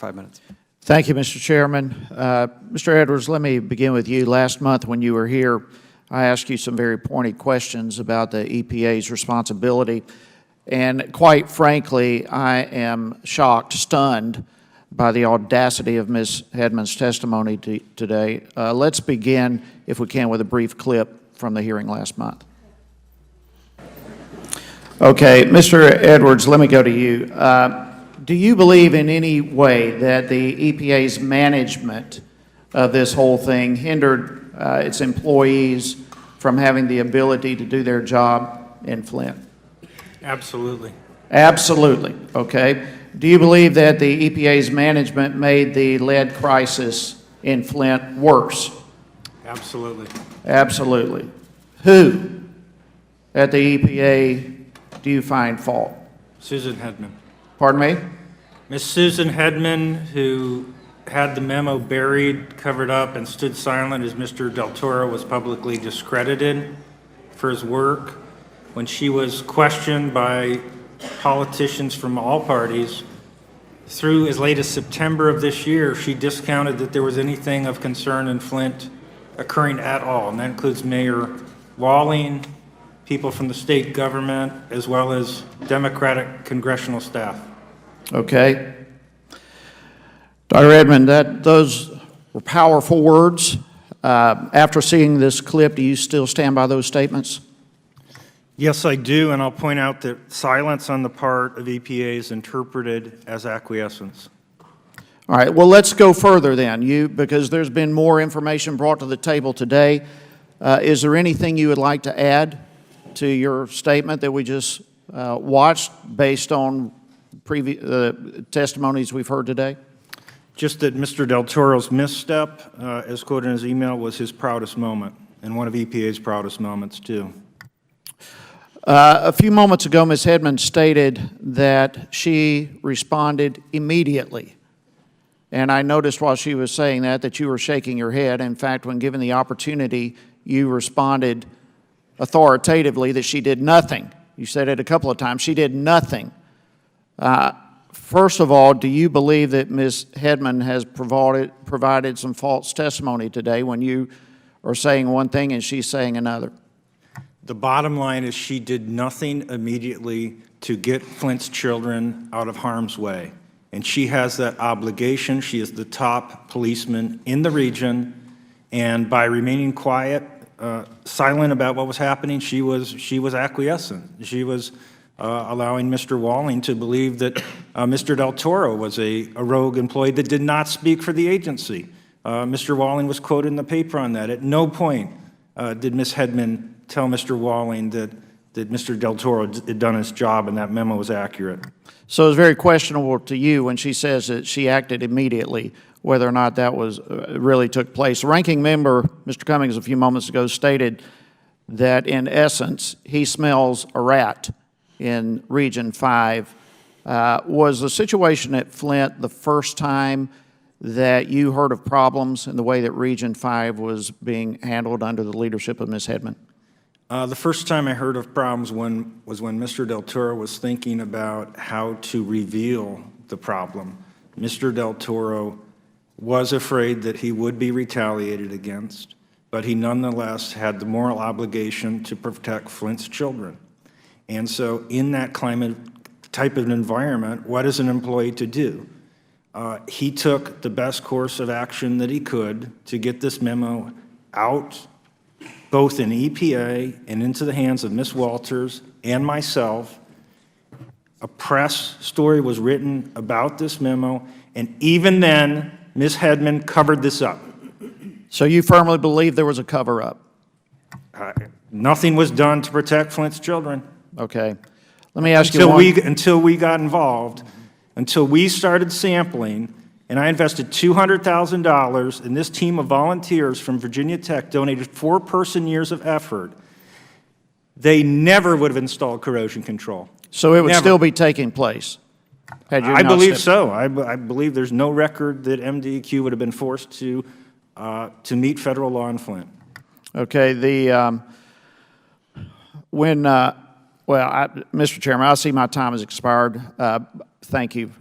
5 minutes. Thank you, Mr. Chairman. Mr. Edwards, let me begin with you. Last month when you were here, I asked you some very pointed questions about the EPA's responsibility. And quite frankly, I am shocked, stunned by the audacity of Ms. Hedman's testimony today. Let's begin, if we can, with a brief clip from the hearing last month. Okay, Mr. Edwards, let me go to you. Do you believe in any way that the EPA's management of this whole thing hindered its employees from having the ability to do their job in Flint? Absolutely. Absolutely, okay. Do you believe that the EPA's management made the lead crisis in Flint worse? Absolutely. Absolutely. Who at the EPA do you find fault? Susan Hedman. Pardon me? Miss Susan Hedman, who had the memo buried, covered up, and stood silent as Mr. Del Toro was publicly discredited for his work. When she was questioned by politicians from all parties, through as late as September of this year, she discounted that there was anything of concern in Flint occurring at all, and that includes Mayor Walling, people from the state government, as well as Democratic congressional staff. Okay. Dr. Edmond, those were powerful words. After seeing this clip, do you still stand by those statements? Yes, I do, and I'll point out that silence on the part of EPA is interpreted as acquiescence. All right, well, let's go further then, because there's been more information brought to the table today. Is there anything you would like to add to your statement that we just watched based on previous testimonies we've heard today? Just that Mr. Del Toro's misstep, as quoted in his email, was his proudest moment, and one of EPA's proudest moments, too. A few moments ago, Ms. Hedman stated that she responded immediately. And I noticed while she was saying that you were shaking your head. In fact, when given the opportunity, you responded authoritatively that she did nothing. You said it a couple of times. She did nothing. First of all, do you believe that Ms. Hedman has provided some false testimony today when you are saying one thing and she's saying another? The bottom line is she did nothing immediately to get Flint's children out of harm's way. And she has that obligation. She is the top policeman in the region. And by remaining quiet, silent about what was happening, she was acquiescent. She was allowing Mr. Walling to believe that Mr. Del Toro was a rogue employee that did not speak for the agency. Mr. Walling was quoted in the paper on that. At no point did Ms. Hedman tell Mr. Walling that Mr. Del Toro had done his job and that memo was accurate. So it's very questionable to you when she says that she acted immediately, whether or not that was really took place. The ranking member, Mr. Cummings, a few moments ago stated that in essence, he smells a rat in Region 5. Was the situation at Flint the first time that you heard of problems in the way that Region 5 was being handled under the leadership of Ms. Hedman? The first time I heard of problems was when Mr. Del Toro was thinking about how to reveal the problem. Mr. Del Toro was afraid that he would be retaliated against, but he nonetheless had the moral obligation to protect Flint's children. And so in that climate type of environment, what is an employee to do? He took the best course of action that he could to get this memo out, both in EPA and into the hands of Ms. Walters and myself. A press story was written about this memo, and even then, Ms. Hedman covered this up. So you firmly believe there was a cover-up? Nothing was done to protect Flint's children. Okay. Let me ask you one. Until we got involved, until we started sampling, and I invested $200,000, and this team of volunteers from Virginia Tech donated 4-person years of effort. They never would have installed corrosion control. So it would Never. still be taking place? Had you I not believe stepped- so. I believe there's no record that MDEQ would have been forced to meet federal law in Flint. Okay. Mr. Chairman, I see my time has expired. Thank you